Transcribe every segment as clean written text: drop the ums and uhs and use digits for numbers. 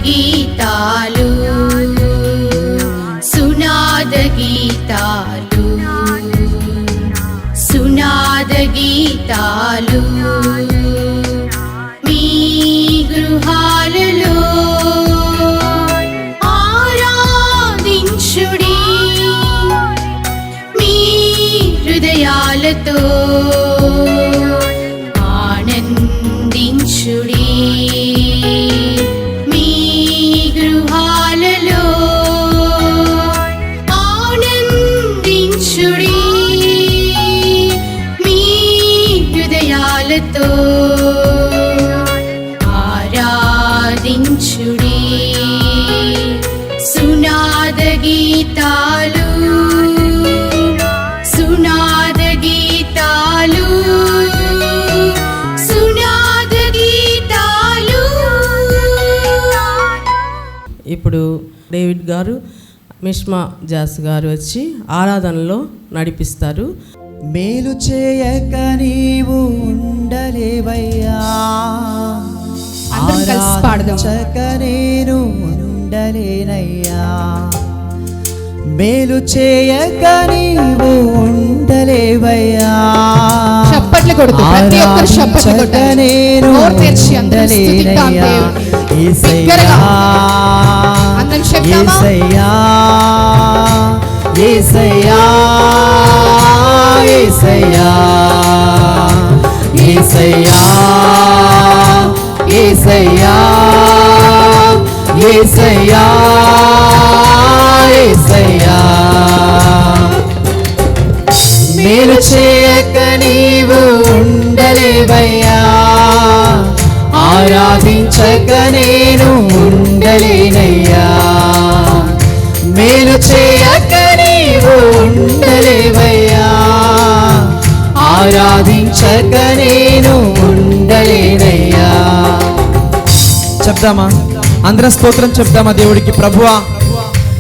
గీతాలు సునాద గీతాలు సునాద గీతాలు మీ గృహాలలో ఆరాధించుడి మీ హృదయాలతో ఆనందించుడి మీ గృహాలలో ఆనందించుడి మీ హృదయాలతో ఆరాధించుడి సునాద గీతాలు సునాద గీతాలు సునాద గీతాలు. ఇప్పుడు డేవిడ్ గారు, మిష్మా జాస్ గారు వచ్చి ఆరాధనలో నడిపిస్తారు. మేలు చేయక నీవు ఉండలేవయ్యా, ఆరాధించక నేను ఉండలేనయ్యా. మేలు చేయక నీవు ఉండలేవయ్యా, ఆరాధించక నేను ఉండలేనయ్యా. యేసయ్యా యేసయ్యా యేసయ్యా యేసయ్యా యేసయ్యా యేసయ్యా యేసయ్యా యేసయ్యా. మేలు చేయక నీవు ఉండలేవయ్యా, ఆరాధించక నేను ఉండలేనయ్యా. మేలు చేయక నీవు ఉండలేవయ్యా, ఆరాధించక నేను ఉండలేనయ్యా. చెప్దామా? అందరం స్తోత్రం చెప్దామా దేవుడికి. ప్రభువా,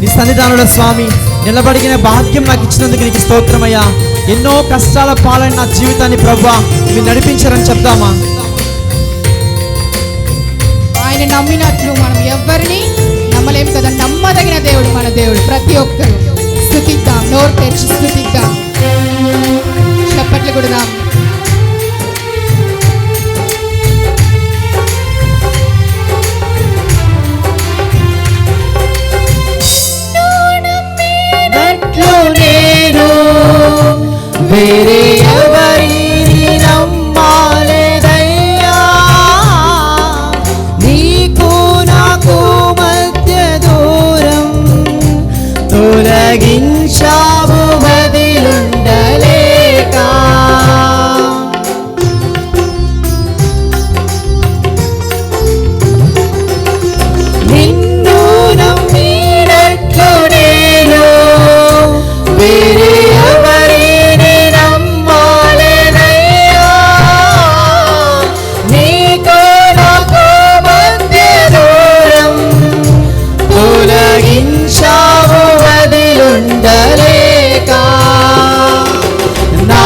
నీ సన్నిధానంలో స్వామి నిలబడిన భాగ్యం నాకు ఇచ్చినందుకు నీకు స్తోత్రమయ్యా. ఎన్నో కష్టాల పాలైన నా జీవితాన్ని ప్రభువా మీరు నడిపించారని చెప్దామా? ఆయన నమ్మినట్లు మనం ఎవరిని నమ్మలేము కదా. నమ్మదగిన దేవుడు మన దేవుడు. ప్రతి ఒక్కరు స్తుతిద్దాం, నోరు తెరిచి స్తుతిద్దాం, చప్పట్లు కొడదాం. నేను వేరే ఎవరిని నమ్మాలేదయ్యా, నీకు నాకు మధ్య దూరం తొలగించావు బదిలుండలేక. నిన్ను నమ్మినట్లు నేను వేరే ఎవరిని నమ్మాలేదయ్యా, నీకు నాకు మధ్య దూరం తొలగించావు బదిలుండలేక. నా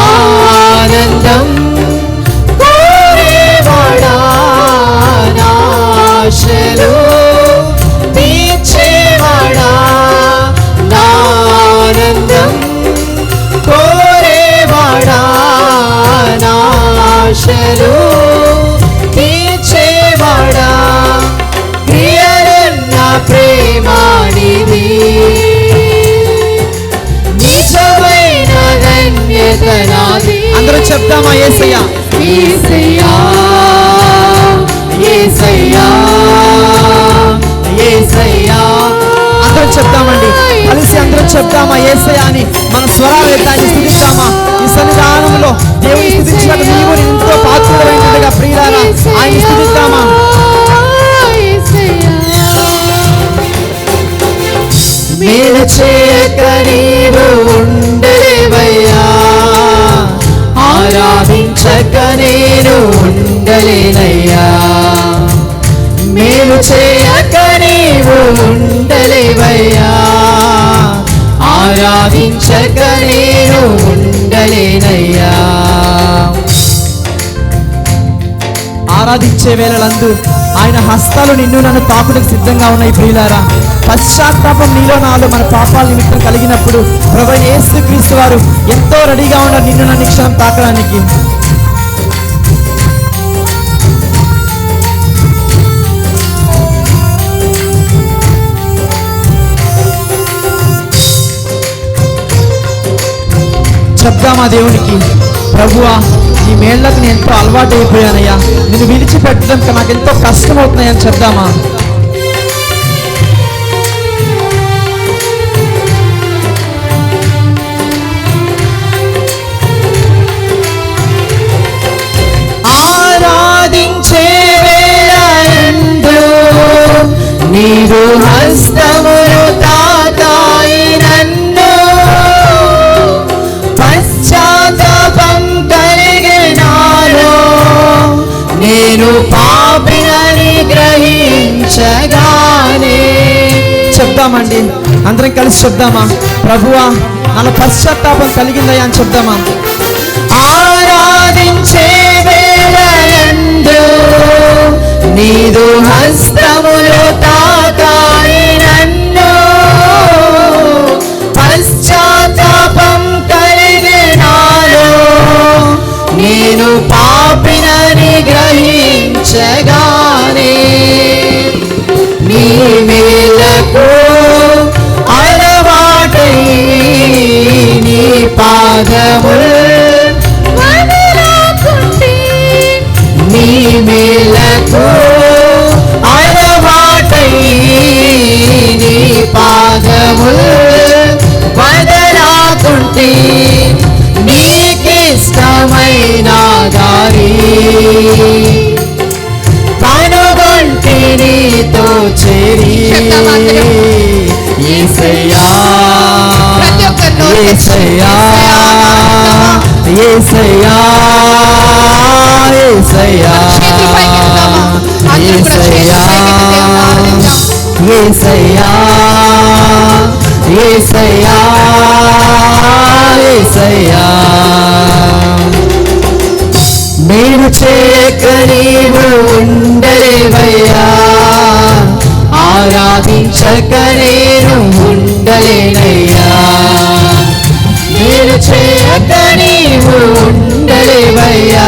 ఆనందం కోరేవాడా, నా ఆశలు తీర్చేవాడా, నా ఆనందం కోరేవాడా, నా ఆశలు తీర్చేవాడా. క్రియలన్న ప్రేమానిది, నిజమైన ధన్యత నాది. అందరూ చెప్తామా? యేసయ్యా యేసయ్యా యేసయ్యా యేసయ్యా. అందరూ చెప్తామండి, కలిసి అందరూ చెప్తామా యేసయ్యా అని? మన స్వరాలు దాన్ని స్తుతిద్దామా? ఈ సన్నిధానంలో దేవుని స్తుతించినట్టు నీవు ఎంతో పాత్రుడైనట్టుగా ప్రియులారా ఆయన స్తుతిద్దామా? మేలు చేయక నీవు ఉండలేవయ్యా, ఆరాధించక నేను ఉండలేనయ్యా. మేలు చేయక నీవు ఉండలేవయ్యా, ఆరాధించక నేను ఉండలేనయ్యా. ఆరాధించే వేళలందు ఆయన హస్తాలు నిన్ను నన్ను తాకుటకు సిద్ధంగా ఉన్నాయి ప్రియులారా. పశ్చాత్తాపం నీలో నాలో మన పాపాల నిమిత్తం కలిగినప్పుడు ప్రభువైన యేసుక్రీస్తు వారు ఎంతో రెడీగా ఉన్నారు నిన్ను నన్ను ఈ క్షణం తాకడానికి. చెప్దామా దేవునికి, ప్రభువా నీ మేళ్ళకు నేను ఎంతో అలవాటు అయిపోయానయ్యా, నిన్ను విడిచిపెట్టడానికి నాకు ఎంతో కష్టం అవుతున్నాయని చెప్దామా. ఆరాధించే వేళయందు నీవు హస్తములు తాకాయి నన్ను, పశ్చాత్తాపం కలిగినాలో నేను పాపినని గ్రహించగానే. చెప్దామండి, అందరం కలిసి చెప్దామా, ప్రభువా నాలో పశ్చాత్తాపం కలిగిందయ్యా అని చెప్దామా. ఆరాధించే వేళయందు నీదు హస్తములు తాకాయి నన్ను, పశ్చాత్తాపం కలిగినాలో నేను పాపినని గ్రహించగానే. నీ మేలకు అలవాటై నీ పాదములు నీ మేలకు అలవాటై నీ పాదములు వదలాకుంటే నీకిష్టమైన దారి కనుగొంటే నీతో చేరి. యేసయ్యా యేసయ్యా యేసయ్యా యేసయ్యా యేసయ్యా యేసయ్యా యేసయ్యా యేసయ్యా. మీరు చేయక నీవు ఉండలేవయ్యా, ఆరాధించక నేను ఉండలేనయ్యా. మీరు చేయక నీవు ఉండలేవయ్యా,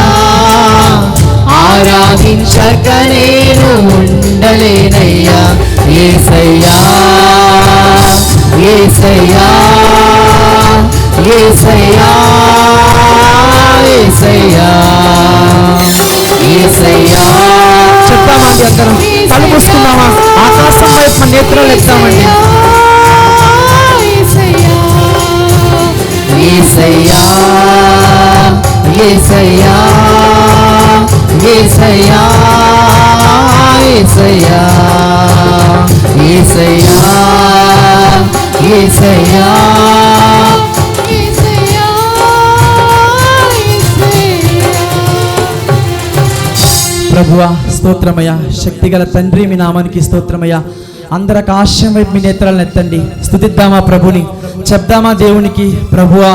ఆరాధించక నేను ఉండలేనయ్యా. యేసయ్యా యేసయ్యా యేసయ్యా యేసయ్యా యేసయ్యా. చెప్తామండి, అందరం కళ్ళు మూసుకుందామా, ఆకాశం వైపు మన నేత్రాలు ఎత్తామండి. యేసయ్యా యేసయ్యా యేసయ్యా యేసయ్యా యేసయ్యా యేసయ్యా. ప్రభువా స్తోత్రమయ్యా, శక్తిగల తండ్రి మీ నామానికి స్తోత్రమయ్యా. అందరు ఆకాశం వైపు మీ నేత్రాలను ఎత్తండి, స్తుతిద్దామా ప్రభుని, చెప్దామా దేవునికి, ప్రభువా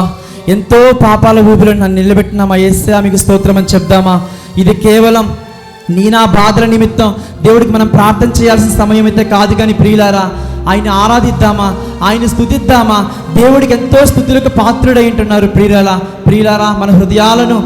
ఎంతో పాపాల ఊబిలో నన్ను నిలబెట్టిన మా యేసయ్యా మీకు స్తోత్రం అని చెప్దామా. ఇది కేవలం నీ నా బాధల నిమిత్తం దేవుడికి మనం ప్రార్థన చేయాల్సిన సమయం అయితే కాదు కానీ ప్రియులారా, ఆయన ఆరాధిద్దామా, ఆయన స్తుతిద్దామా. దేవుడికి ఎంతో స్తుతులకు పాత్రుడై ఉంటున్నారు ప్రియులారా. మన హృదయాలను,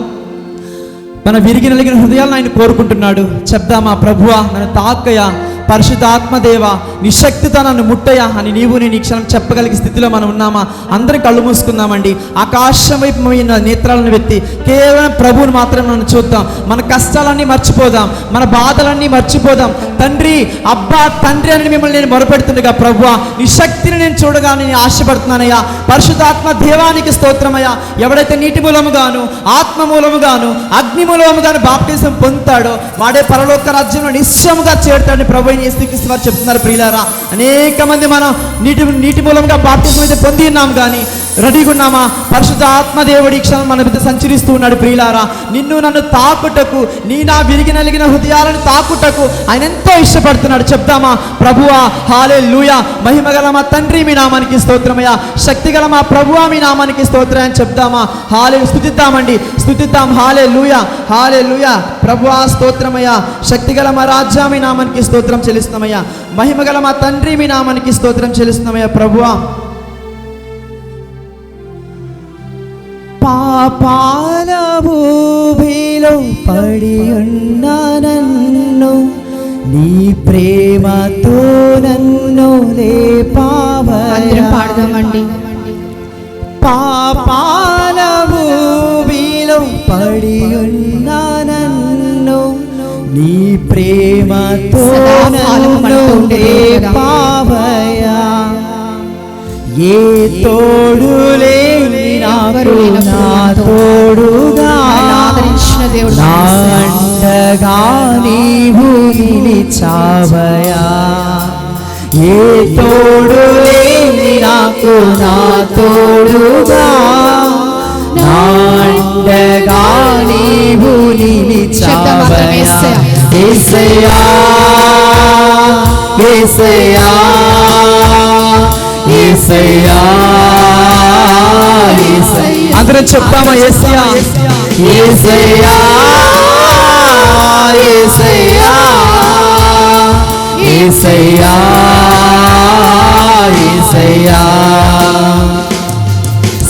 మన విరిగి నలిగిన హృదయాలను ఆయన కోరుకుంటున్నాడు. చెప్దామా, ప్రభువా నన్ను తాకయ్యా, పరిశుద్ధాత్మదేవ నీ శక్తితో నన్ను ముట్టయ్యా అని నీవు నేను ఈ క్షణం చెప్పగలిగే స్థితిలో మనం ఉన్నామా? అందరం కళ్ళు మూసుకుందామండి. ఆకాశం వైపు నేత్రాలను వెత్తి కేవలం ప్రభువుని మాత్రం మనం చూద్దాం. మన కష్టాలన్నీ మర్చిపోదాం, మన బాధలన్నీ మర్చిపోదాం. తండ్రి, అబ్బా తండ్రి అని మిమ్మల్ని నేను మొరపెడుతుండగా ప్రభువా నీ శక్తిని నేను చూడగానే నేను ఆశపడుతున్నానయ్యా. పరిశుద్ధాత్మ దేవానికి స్తోత్రమయ్యా. ఎవడైతే నీటి మూలముగాను, ఆత్మ మూలముగాను, అగ్ని మూలముగాను బాప్టిజం పొందుతాడో వాడే పరలోక రాజ్యంలో నిశ్చయముగా చేరుతాడని ప్రభు యేసుక్రీస్తు వారు చెప్తున్నారు. ప్రియులారా, అనేక మంది మనం నీటి మూలంగా బాప్టిజం అయితే పొంది ఉన్నాం, కానీ రెడీగా ఉన్నామా? పరిశుద్ధ ఆత్మదేవుడి క్షణం మన మీద సంచరిస్తూ ఉన్నాడు ప్రియులారా. నిన్ను నన్ను తాకుటకు, నీ నా విరిగి నలిగిన హృదయాలను తాకుటకు ఆయన ఎంతో ఇష్టపడుతున్నాడు. చెప్తామా? ప్రభువా హల్లెలూయా, మహిమగల మా తండ్రి మీ నామానికి స్తోత్రమయ్యా, శక్తిగల మా ప్రభువా మీ నామానికి స్తోత్రం అని చెప్తామా? స్తుతిద్దామండి, స్తుతిద్దాం. హల్లెలూయా హల్లెలూయా. ప్రభువా స్తోత్రమయ్యా, శక్తిగల మా రాజా మీ నామానికి స్తోత్రం చెల్లిస్తున్నామయ్యా, మహిమగల మా తండ్రి మీ నామానికి స్తోత్రం చెల్లిస్తున్నామయ్యా. ప్రభువా పాపాల భూమిలో పడి ఉన్న నన్ను నీ ప్రేమతో నన్ను లేపావయ్యా. పాడదామండి. పాపాల భూమిలో పడి ఉన్న నన్ను నీ ప్రేమతో నన్ను లేపావయ్యా. ఏ తోడు లేని నాకు నా తోడుగా నా అండగా నీవు నిలిచావయ్యా. ఏ తోడు లేని నాకు నా తోడుగా నా అండగా నీవు నిలిచావయ్యా. యేసయ్యా యేసయ్యా యేసయ్యా యేసయ్యా. అందరం చెప్తామా? యేసయ్యా యేసయ్యా యేసయ్యా యేసయ్యా యేసయ్యా.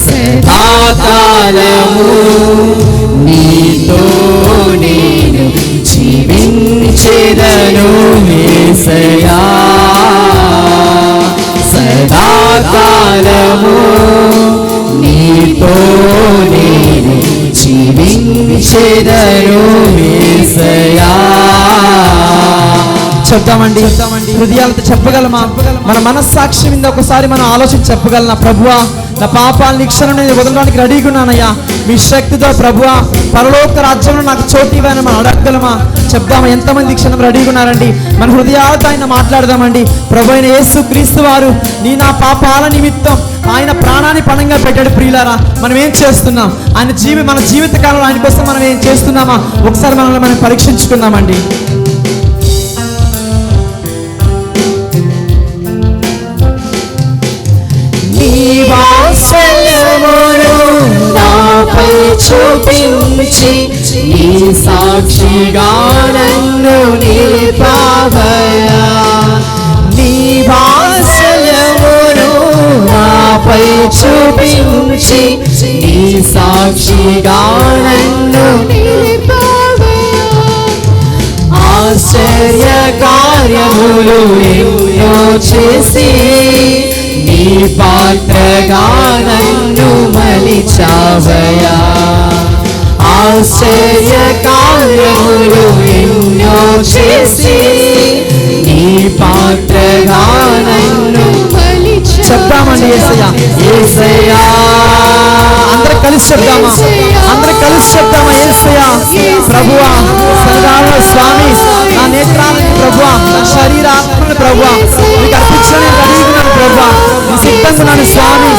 సదాకాలము నీతో నేను జీవించెదను యేసయ్యా. సదాకాలము నీతో నేను జీవించెదను యేసయ్యా. చెప్తామండి, హృదయాలతో చెప్పగలమా? మన మనస్సాక్షి మీద ఒకసారి మనం ఆలోచించి చెప్పగలనా? ప్రభువా నా పాపాలని క్షణం నేను వదలడానికి రెడీగా ఉన్నానయ్యా. మీ శక్తితో ప్రభువా పరలోక రాజ్యంలో నాకు చోటు ఇవ్వని మనం అడగగలమా? చెప్దామా? ఎంతమంది క్షణం రెడీగా ఉన్నారండి? మన హృదయాలతో ఆయన మాట్లాడదామండి. ప్రభు అయిన యేసు క్రీస్తు వారు నీ నా పాపాల నిమిత్తం ఆయన ప్రాణాన్ని పణంగా పెట్టాడు. ప్రియులారా మనం ఏం చేస్తున్నాం? మన జీవిత కాలంలో ఆయన కోసం మనం ఏం చేస్తున్నామా? ఒకసారి మనల్ని మనం పరీక్షించుకుందామండి. నీ వాత్సల్యమును నాపై చూపించి నీ సాక్షిగా నన్ను నిలిపావయ్యా. నీ వాత్సల్యమును నాపై చూపించి నీ సాక్షిగా నన్ను నిలిపావయ్యా. ఆశ్చర్య కార్యములు ఎన్నో చేసి నీ పాత్రగా నన్ను మలిచావయ్యా. ఆశ్చర్య కార్యములు ఎన్నో చేసి నీ పాత్రగా నన్ను చెప్తామండి. యేసయ్యా యేసయ్యా అందరూ కలిసి చెప్తామా? అందరూ కలిసి చెప్తామా? యేసయ్యా ప్రభువా సదాల స్వామి నా నేత్రాలను ప్రభువా నా శరీరాత్మను ప్రభువా నీకు అర్పించడానికి రెడీగా ప్రభువా. నీ సిద్ధంగా ఉన్నాను స్వామి.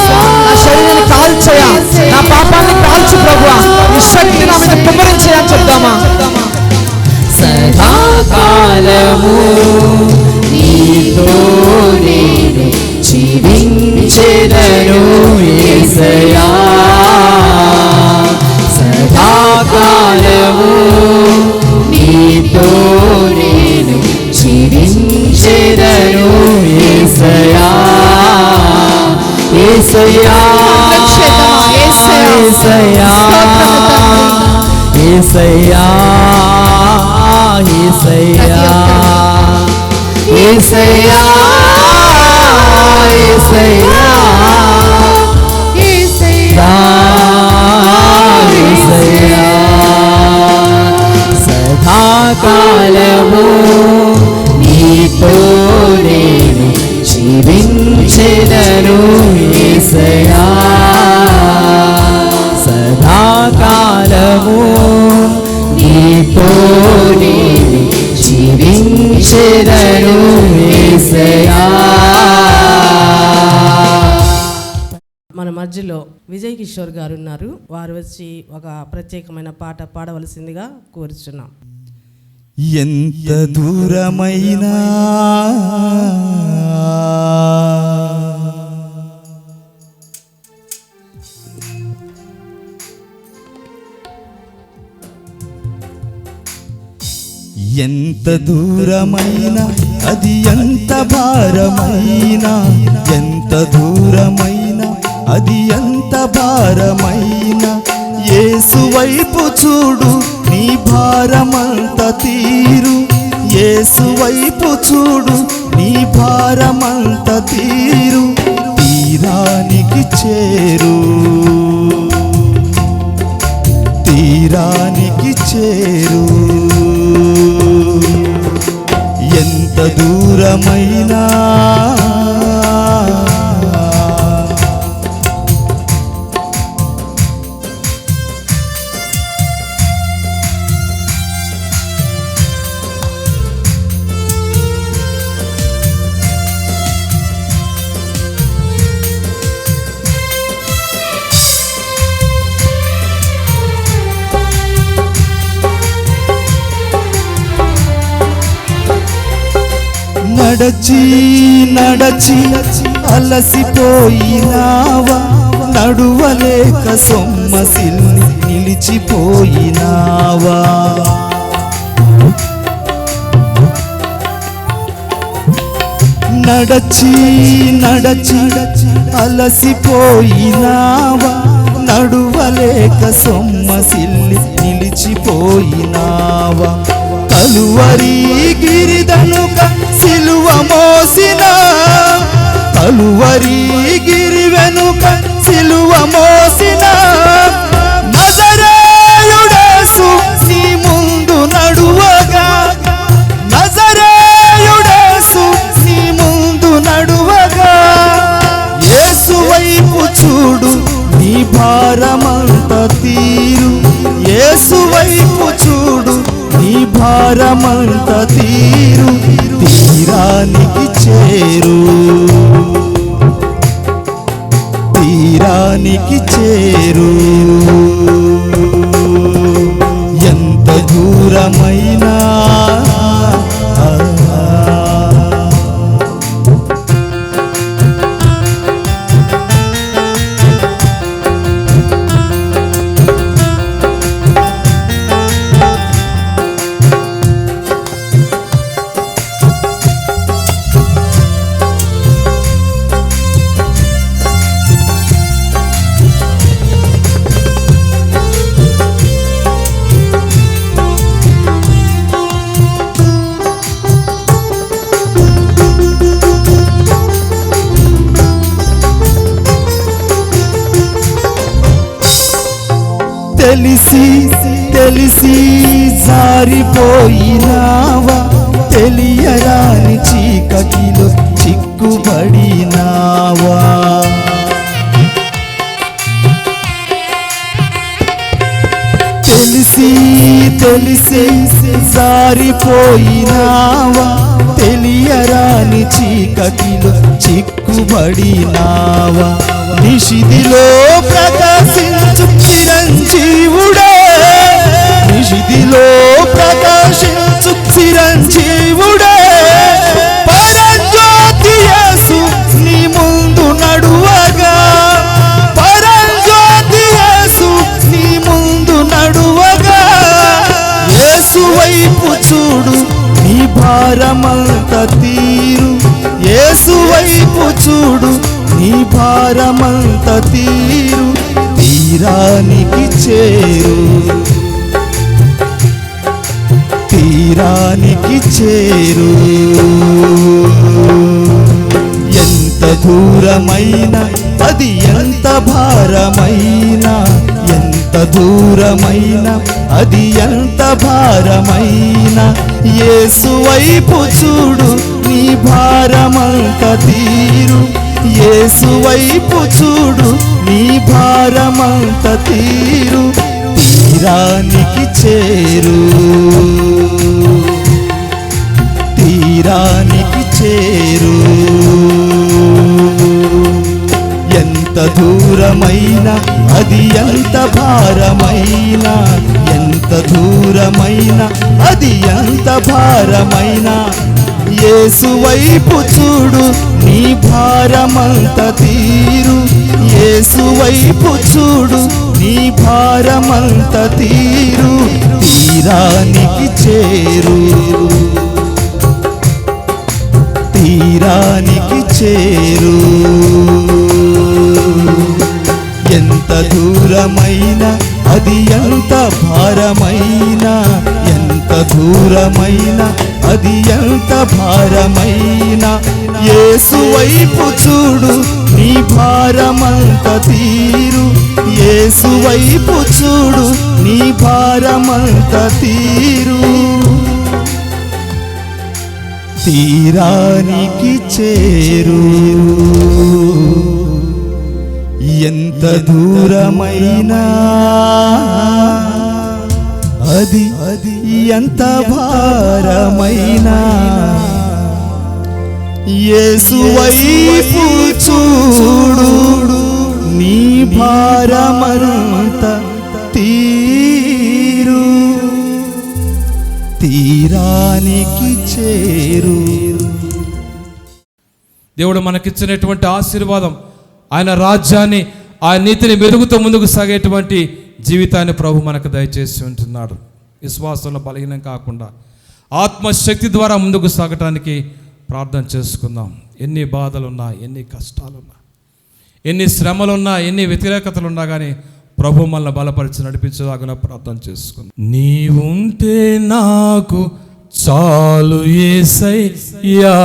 నా శరీరాన్ని కాల్చయా, నా పాపాన్ని కాల్చు ప్రభువా. నీ శక్తి నా మీద కుమ్మరించయని చెప్తామా? సదాకాలము నీతో నేను జీవించెదను యేసయ్యా. సదాకాలము నీతో నేను జీవించెదను యేసయ్యా. యేసయ్యా యేసయ్యా యేసయ్యా యేసయ్యా యేసయ్యా యేసయ్యా యేసయ్యా. సదాకాలము నీతో నేను జీవించెదను యేసయ్యా. సదాకాలము నీతో నేను జీవించెదను యేసయ్యా. మన మధ్యలో విజయ్ కిషోర్ గారు ఉన్నారు. వారు వచ్చి ఒక ప్రత్యేకమైన పాట పాడవలసిందిగా కోరుచున్నాం. ఎంత దూరమైనా ఎంత దూరమైనా అది ఎంత భారమైనా, ఎంత దూరమైనా అది ఎంత భారమైనా, యేసు వైపు చూడు నీ భారమంత తీరు. యేసు వైపు చూడు నీ భారమంత తీరు. తీరానికి చేరు, తీరానికి చేరు. ఎంత దూరమైనా నడచి నడచి అలసిపోయినావా, నడువలేక సొమ్మసిల్లి నిలిచిపోయినావా. నడచి నడచి అలసిపోయినావా, నడువలేక సొమ్మసిల్లి నిలిచిపోయినావా. కలువరి గిరిదనుక సిలువ మోసిన, కలువరి గిరి వెనుక సిలువ మోసిన నజరేయుడేసు నీ ముందు నడువగా, నజరేయుడేసు నీ ముందు నడువగా. యేసు వైపు చూడు నీ భారమంత తీరు. యేసు వైపు చూడు నీ భారమంత తీరు. తీరానికి చేరు, తీరానికి చేరు. ఎంత దూరమైనా తెలిసి తెలిసి జారిపోయినావా, తెలియరాని చీకటిలో చిక్కుబడినావా. తెలిసి తెలిసి జారిపోయినావా, తెలియరాని చీకటిలో చిక్కుబడినావా. నిషిదిలో ప్రకాశించు చిరంజీవుడే, నిషిదిలో ప్రకాశించు చిరంజీవుడే. పరంజ్యోతి యేసు నీ ముందు నడువగా, పరంజ్యోతి యేసు నీ ముందు నడువగా. యేసు వైపు చూడు నీ భారమంత తీరు. యేసు వైపు చూడు నీ భారమంత తీరు. తీరానికి చేరు, తీరానికి చేరు. ఎంత దూరమైనా అది ఎంత భారమైనా, ఎంత దూరమైనా అది ఎంత భారమైనా. యేసు వైపు చూడు నీ భారమంత తీరు. యేసు వైపు చూడు నీ భారమంత తీరు. తీరానికి చేరు, తీరానికి చేరు. ఎంత దూరమైన అది ఎంత భారమైన, ఎంత దూరమైన అది ఎంత భారమైన, యేసు వైపు చూడు నీ భారమంత తీరు, యేసు వైపు చూడు నీ భారమంత తీరు, తీరానికి చేరు, తీరానికి చేరు. ఎంత దూరమైన అది ఎంత భారమైన, ఎంత దూరమైన అది ఎంత భారమైన, యేసు వైపు చూడు నీ భారమంత తీరు, యేసు వైపు చూడు నీ భారమంత తీరు, తీరానికి చేరు. ఎంత దూరమైనా అది ఎంత భారమైనా, యేసు వైపు చూడు నీ భారమంత తీరు, తీరానికి చేరు. దేవుడు మనకిచ్చినటువంటి ఆశీర్వాదం, ఆయన రాజ్యాన్ని, ఆయన నీతిని వెలుగుతూ ముందుకు సాగేటువంటి జీవితాన్ని ప్రభు మనకు దయచేసి ఉంటున్నాడు. విశ్వాసంలో బలహీనం కాకుండా ఆత్మశక్తి ద్వారా ముందుకు సాగటానికి ప్రార్థన చేసుకుందాం. ఎన్ని బాధలున్నా, ఎన్ని కష్టాలున్నా, ఎన్ని శ్రమలున్నా, ఎన్ని వ్యతిరేకతలున్నా కానీ ప్రభు మనల్ని బలపరిచి నడిపించేలాగా ప్రార్థన చేసుకుందాం. నీవుంటే నాకు చాలు యేసయ్యా,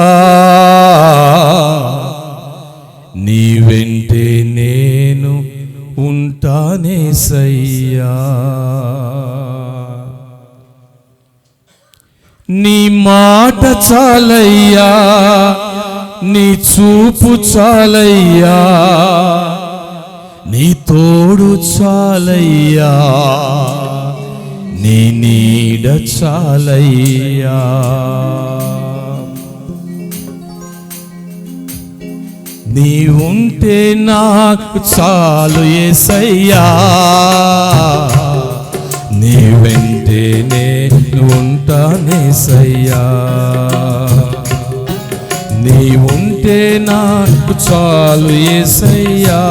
నీ వెంటే నేను ఉంటానేసయ్యా, నీ మాట చాలయ్యా, నీ చూపు చాలయ్యా, నీ తోడు చాలయ్యా, నీ నీడ చాలయ్యా. నీ ఉంటే నాకు చాలు యేసయ్యా, నీ వెంటే నేను ఉంటానేసయ్యా, నీ ఉంటే నాకు చాలు యేసయ్యా,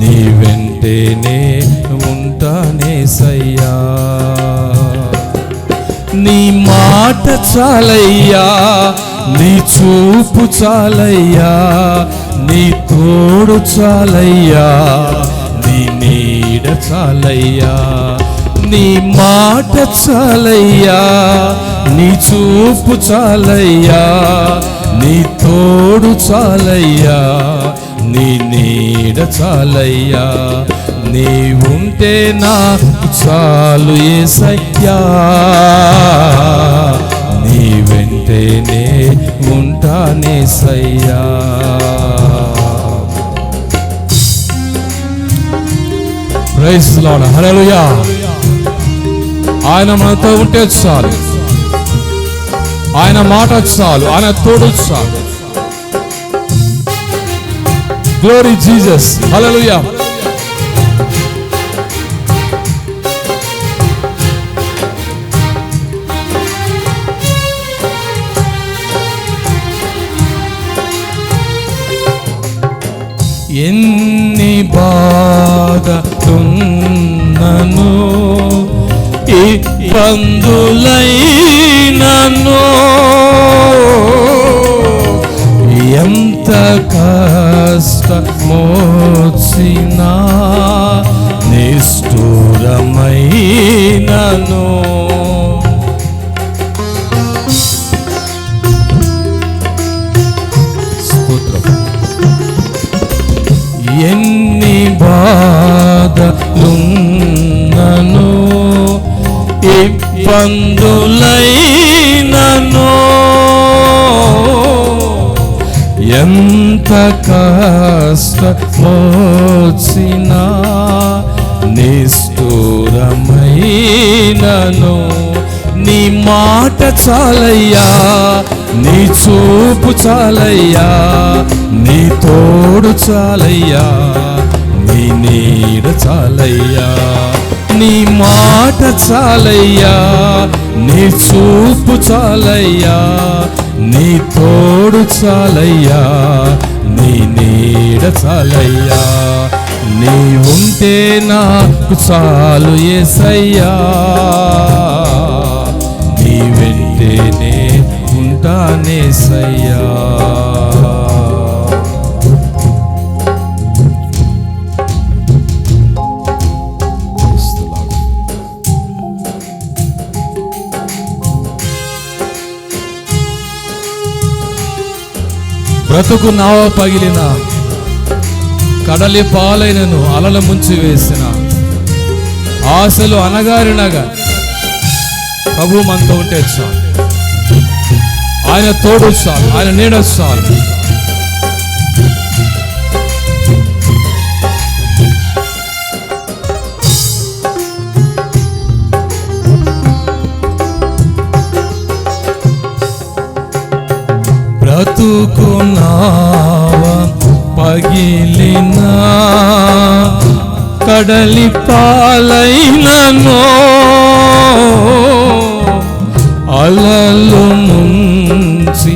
నీ వెంటే నేను ఉంటానేసయ్యా, నీ మాట చాలయ్యా, నీ చూపు చాలయ్యా, నీ తోడు చాలయ్యా, నీ నీడ చాలయ్యా, నీ మాట చాలయ్యా, నీ చూపు చాలయ్యా, నీ తోడు చాలయ్యా, నీ నీడ చాలయ్యా, నీ ఉంటే నాకు చాలు యేసయ్యా, నీ వెంటనే ఉంటానేసయ్యా. ప్రైజ్ ది లార్డ్, హల్లెలూయా. ఆయన మనతో ఉంటే చాలు, ఆయన మాట చాలు, ఆయన తోడు చాలు. గ్లోరీ జీసస్, హల్లెలూయా. ఎన్ని బాధలున్నను, ఇబ్బందులైనను, ఎంత కష్టమొచ్చినా నిష్ఠూరమైనను, ఎన్ని బాధలున్నను, ఇబ్బందులైనను, ఎంత కష్టమొచ్చినా నిష్ఠూరమైనను, నీ మాట చాలయ్యా, నీ చూపు చాలయ్యా, నీ తోడు చాలయ్యా, నీ నీడ చాలయ్యా, నీ మాట చాలయ్యా, నీ చూపు చాలయ్యా, నీ తోడు చాలయ్యా, నీ నీడ చాలయ్యా, నీ ఉంటే నాకు చాలు యేసయ్యా, నీ వెంటనే ఉంటానేసయ్యా. బ్రతుకు నావ పగిలిన, కడలి పాలైనను అలల ముంచి వేసిన, ఆశలు అనగారినగా ప్రభు మనతో ఉంటే చాలు, ఆయన తోడు చాలు, ఆయన నీడ చాలు. బ్రతుకు నావ పగిలినా, కడలి పాలైనను అలలు ముంచి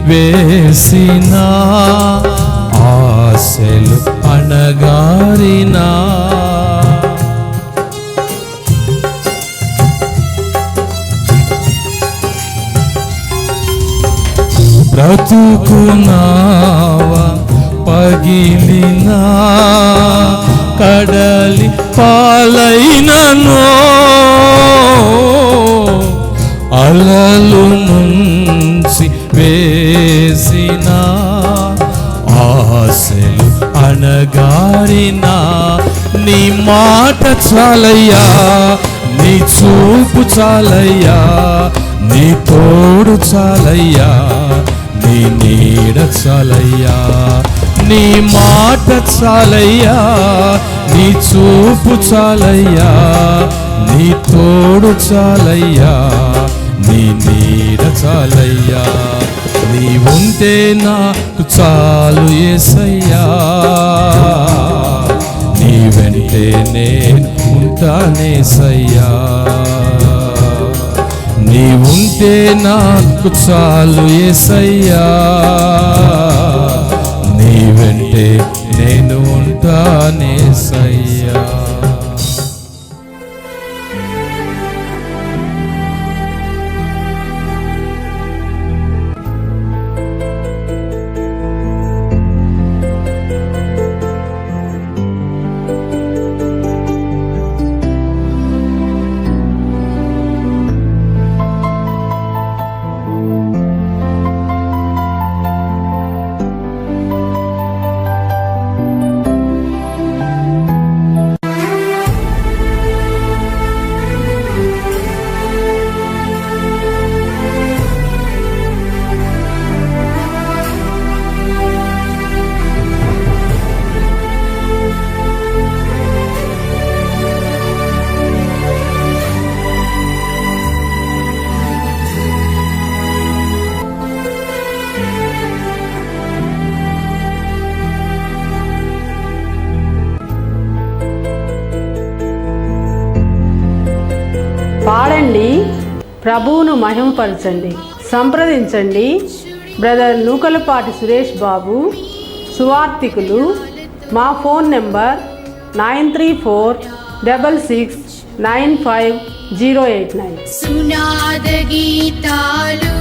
వేసిన, ఆశలు అణగారినా, బ్రతుకు నావ పగిలినా, కడలి పాలైనను అలలు ముంచి వేసిన, ఆశలు అణగారినా, నీ మాట చాలయ్యా, నీ చూపు చాలయ్యా, నీ తోడు చాలయ్యా, నీ నీడ చాలయ్యా, నీ మాట చాలయ్యా, నీ చూపు చాలయ్యా, నీ తోడు చాలయ్యా, నీ నీడ చాలయ్యా, నీ ఉంటే నాకు చాలు యేసయ్యా, నీ వెంటే నేను ఉంటానేసయ్యా, నీ ఉంటే నాకు చాలు యేసయ్యా, నీ వెంటే నేను ఉంటానేసయ్యా. పాడండి, ప్రభువును మహిమపరచండి. సంప్రదించండి బ్రదర్ నూకలపాటి సురేష్ బాబు, సువార్తికులు. మా ఫోన్ నెంబర్ 9346695089. సునాద గీతాలు